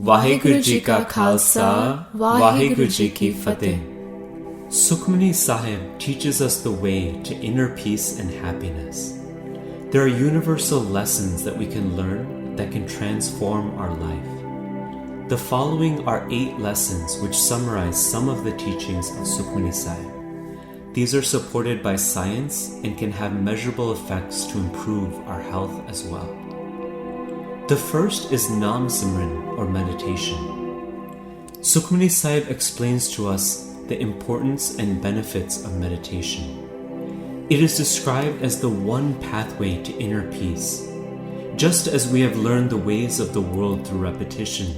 ਵਾਹਿਗੁਰੂ ਜੀ ਕਾ ਖਾਲਸਾ, ਵਾਹਿਗੁਰੂ ਜੀ ਕੀ ਫਤਿਹ. Sukhmani Sahib teaches us the way to inner peace and happiness. There are universal lessons that we can learn that can transform our life. The following are 8 lessons which summarize some of the teachings of Sukhmani Sahib. These are supported by science and can have measurable effects to improve our health as well. The first is Simran or meditation. Sukhmani Sahib explains to us the importance and benefits of meditation. It is described as the one pathway to inner peace. Just as we have learned the ways of the world through repetition,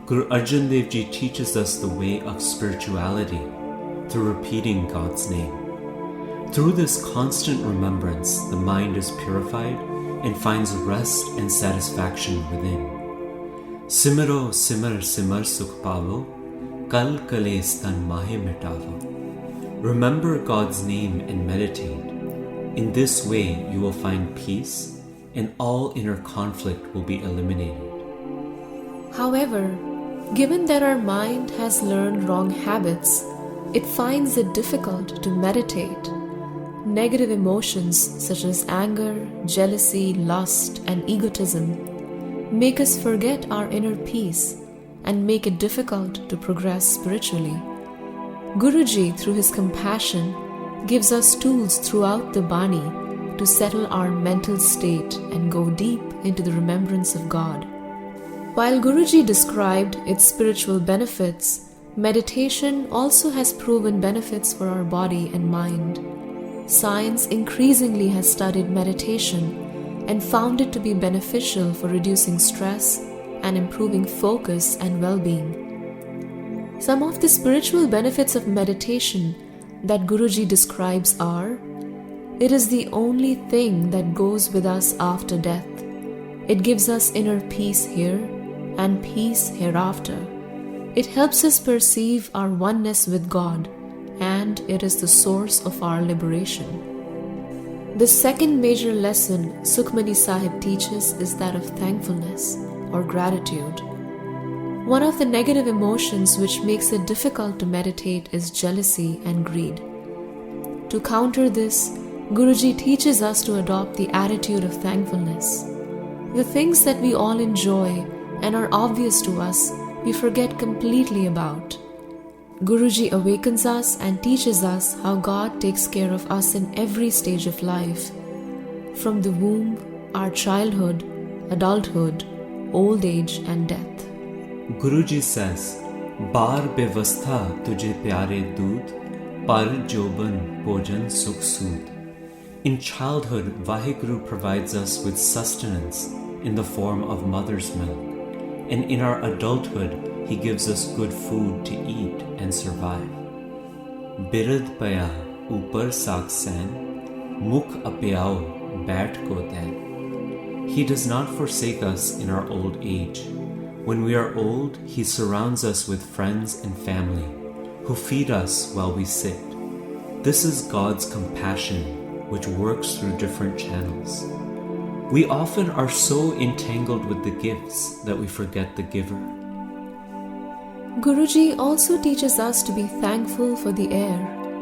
Guru Arjan Dev Ji teaches us the way of spirituality through repeating God's name. Through this constant remembrance, the mind is purified and finds rest and satisfaction within. Simro simar simar sukh pavo, kal kales tan mahe mitavo. Remember God's name and meditate. In this way you will find peace and all inner conflict will be eliminated. However, given that our mind has learned wrong habits, it finds it difficult to meditate. Negative emotions such as anger, jealousy, lust, and egotism make us forget our inner peace and make it difficult to progress spiritually. Guruji, through his compassion, gives us tools throughout the Bani to settle our mental state and go deep into the remembrance of God. While Guruji described its spiritual benefits, meditation also has proven benefits for our body and mind. Science increasingly has studied meditation and found it to be beneficial for reducing stress and improving focus and well-being. Some of the spiritual benefits of meditation that Guruji describes are: it is the only thing that goes with us after death. It gives us inner peace here and peace hereafter. It helps us perceive our oneness with God, and it is the source of our liberation. The second major lesson Sukhmani Sahib teaches is that of thankfulness or gratitude. One of the negative emotions which makes it difficult to meditate is jealousy and greed. To counter this, Guruji teaches us to adopt the attitude of thankfulness. The things that we all enjoy and are obvious to us, we forget completely about. Guruji awakens us and teaches us how God takes care of us in every stage of life, from the womb, our childhood, adulthood, old age and death. Guruji says, Bar bevastha tujhe pyare doodh, par joban bhojan sukh sood. In childhood, Vaheguru provides us with sustenance in the form of mother's milk, and in our adulthood, He gives us good food to eat and survive. Birad paya upar saak sen, mukh apyao baith ko den. He does not forsake us in our old age. When we are old, He surrounds us with friends and family who feed us while we sit. This is God's compassion, which works through different channels. We often are so entangled with the gifts that we forget the giver. Guruji also teaches us to be thankful for the air,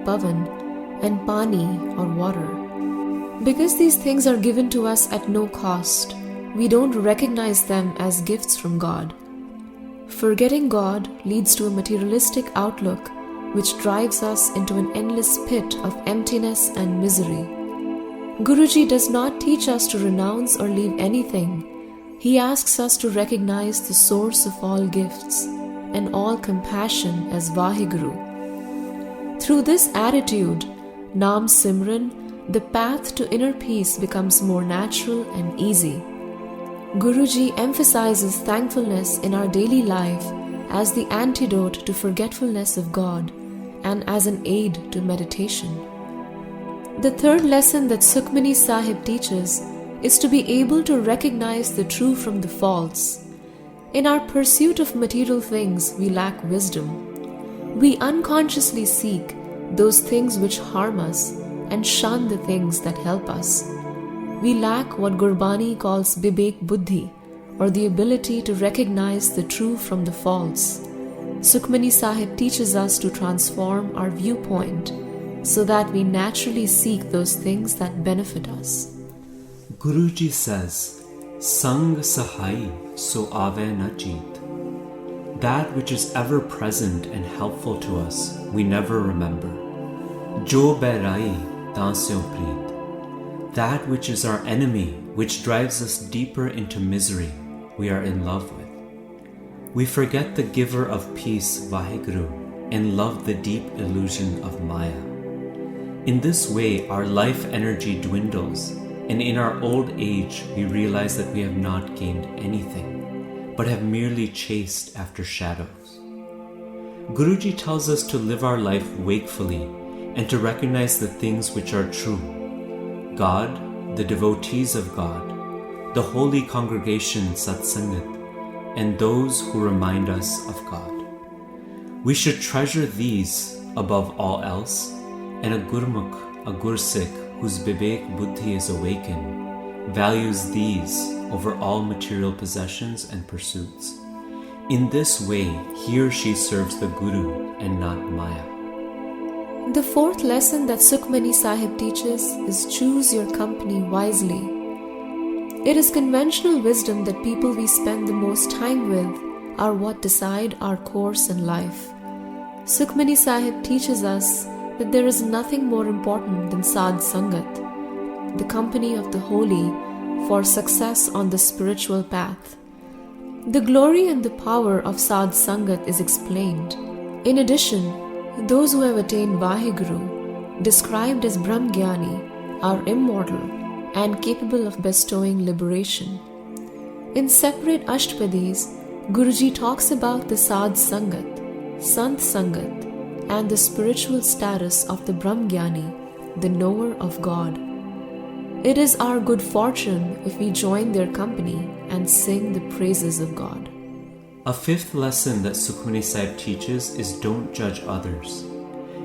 pavan, and pani or water. Because these things are given to us at no cost, we don't recognize them as gifts from God. Forgetting God leads to a materialistic outlook which drives us into an endless pit of emptiness and misery. Guruji does not teach us to renounce or leave anything. He asks us to recognize the source of all gifts and all compassion as Vaheguru. Through this attitude, Simran, the path to inner peace becomes more natural and easy. Guruji emphasizes thankfulness in our daily life as the antidote to forgetfulness of God and as an aid to meditation. The third lesson that Sukhmani Sahib teaches is to be able to recognize the true from the false. In our pursuit of material things, we lack wisdom. We unconsciously seek those things which harm us and shun the things that help us. We lack what Gurbani calls Bibek Buddhi, or the ability to recognize the true from the false. Sukhmani Sahib teaches us to transform our viewpoint so that we naturally seek those things that benefit us. Guruji says, Sang sahai so ave na jeet. That which is ever present and helpful to us, we never remember. Jo bairai tan syo preet. That which is our enemy, which drives us deeper into misery, we are in love with. We forget the giver of peace, Vaheguru, and love the deep illusion of Maya. In this way, our life energy dwindles, and in our old age, we realize that we have not gained anything, but have merely chased after shadows. Guruji tells us to live our life wakefully and to recognize the things which are true. God, the devotees of God, the holy congregation Satsangat, and those who remind us of God. We should treasure these above all else, and a Gurmukh, a guru-sikh whose Vivek Buddhi is awakened, values these over all material possessions and pursuits. In this way, he or she serves the Guru and not Maya. The fourth lesson that Sukhmani Sahib teaches is choose your company wisely. It is conventional wisdom that people we spend the most time with are what decide our course in life. Sukhmani Sahib teaches us that there is nothing more important than Sadh Sangat, the company of the holy, for success on the spiritual path. The glory and the power of Sadh Sangat is explained. In addition, those who have attained Vaheguru, described as Brahmgyani, are immortal and capable of bestowing liberation. In separate Ashtpadis, Guruji talks about the Sadh Sangat, Sant Sangat, and the spiritual status of the Brahmgyani, the knower of God. It is our good fortune if we join their company and sing the praises of God. A fifth lesson that Sukhmani Sahib teaches is don't judge others.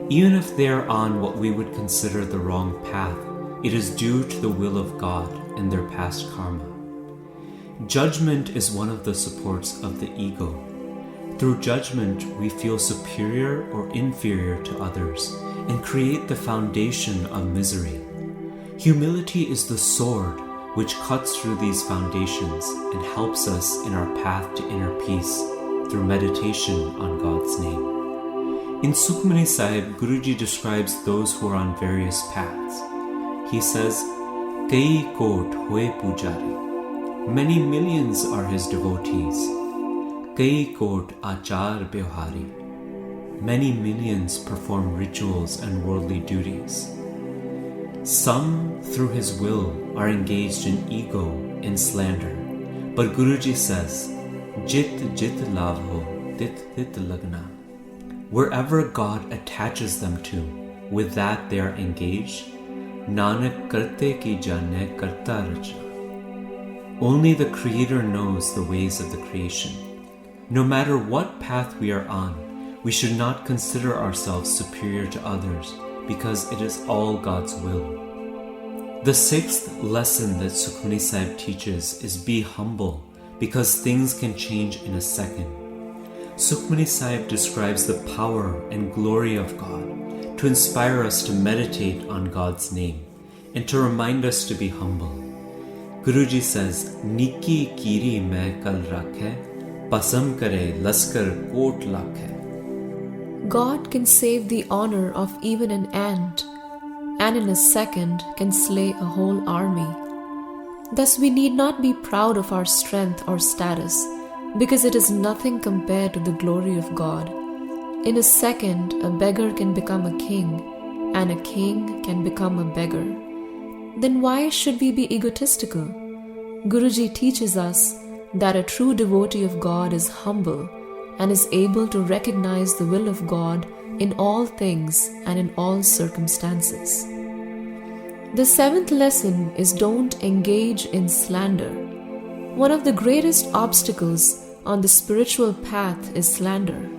Even if they are on what we would consider the wrong path, it is due to the will of God and their past karma. Judgment is one of the supports of the ego. Through judgment, we feel superior or inferior to others and create the foundation of misery. Humility is the sword which cuts through these foundations and helps us in our path to inner peace through meditation on God's name. In Sukhmani Sahib, Guruji describes those who are on various paths. He says, Kai kot hoye pujari. Many millions are his devotees. Kai kot achar byohari. Many millions perform rituals and worldly duties. Some, through his will, are engaged in ego and slander. But Guruji says, Jit jit lavho, tit tit lagna. Wherever God attaches them to, with that they are engaged. Nanak karte ki jane karta racha. Only the Creator knows the ways of the creation. No matter what path we are on, we should not consider ourselves superior to others because it is all God's will. The sixth lesson that Sukhmani Sahib teaches is be humble because things can change in a second. Sukhmani Sahib describes the power and glory of God to inspire us to meditate on God's name and to remind us to be humble. Guruji says, Niki kiri main kal rakhe, pasam kare laskar kot lakhe. God can save the honor of even an ant, and in a second can slay a whole army. Thus we need not be proud of our strength or status, because it is nothing compared to the glory of God. In a second, a beggar can become a king, and a king can become a beggar. Then why should we be egotistical? Guruji teaches us that a true devotee of God is humble and is able to recognize the will of God in all things and in all circumstances. The seventh lesson is don't engage in slander. One of the greatest obstacles on the spiritual path is slander.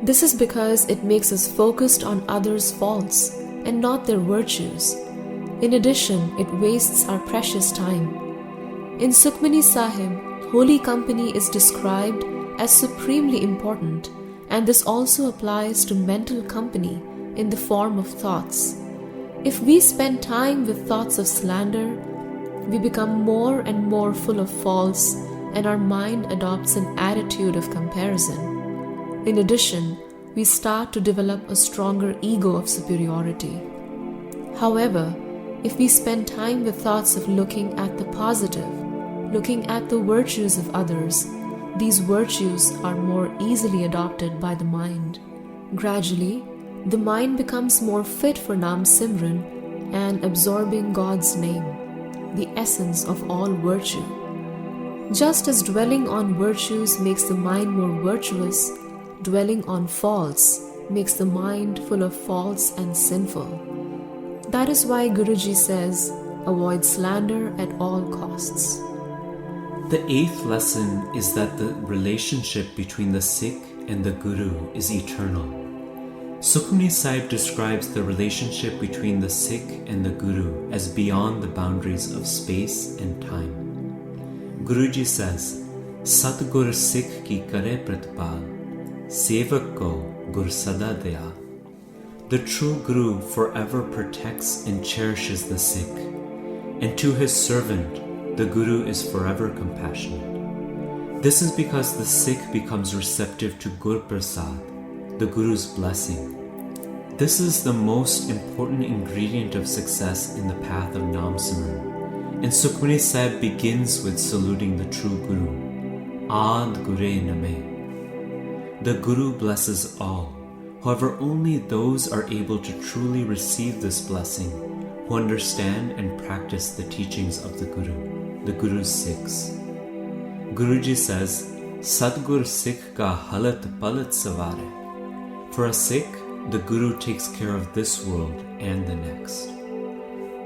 This is because it makes us focused on others' faults and not their virtues. In addition, it wastes our precious time. In Sukhmani Sahib, Holy company is described as supremely important, and this also applies to mental company in the form of thoughts. If we spend time with thoughts of slander, we become more and more full of faults, and our mind adopts an attitude of comparison. In addition, we start to develop a stronger ego of superiority. However, if we spend time with thoughts of looking at the positive, looking at the virtues of others, these virtues are more easily adopted by the mind. Gradually, the mind becomes more fit for Nam Simran and absorbing God's name, the essence of all virtue. Just as dwelling on virtues makes the mind more virtuous, dwelling on faults makes the mind full of faults and sinful. That is why Guruji says, avoid slander at all costs. The 8th lesson is that the relationship between the Sikh and the Guru is eternal. Sukhmani Sahib describes the relationship between the Sikh and the Guru as beyond the boundaries of space and time. Guruji says, Satgur Sikh ki kare pratpal, sevak ko gur sada dayal. The true Guru forever protects and cherishes the Sikh, and to his servant, the Guru is forever compassionate. This is because the Sikh becomes receptive to Gur Prasad, the Guru's blessing. This is the most important ingredient of success in the path of Nam Simran, and Sukhmani Sahib begins with saluting the true Guru, Ad Gure Name. The Guru blesses all. However, only those are able to truly receive this blessing who understand and practice the teachings of the Guru, the Guru's Sikhs. Guruji says, Sadgur Sikh ka halat palat savare. For a Sikh, the Guru takes care of this world and the next.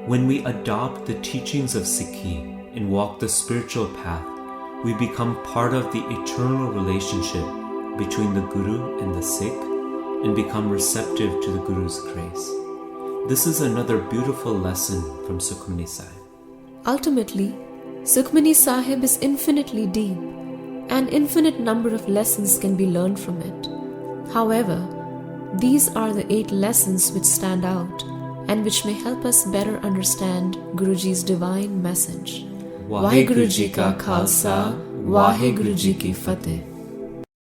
When we adopt the teachings of Sikhi and walk the spiritual path, we become part of the eternal relationship between the Guru and the Sikh and become receptive to the Guru's grace. This is another beautiful lesson from Sukhmani Sahib. Ultimately, Sukhmani Sahib is infinitely deep. An infinite number of lessons can be learned from it. However, these are the 8 lessons which stand out and which may help us better understand Guruji's divine message. Vaheguru Ji Ka Khalsa, Vaheguru Ji Ki Fateh.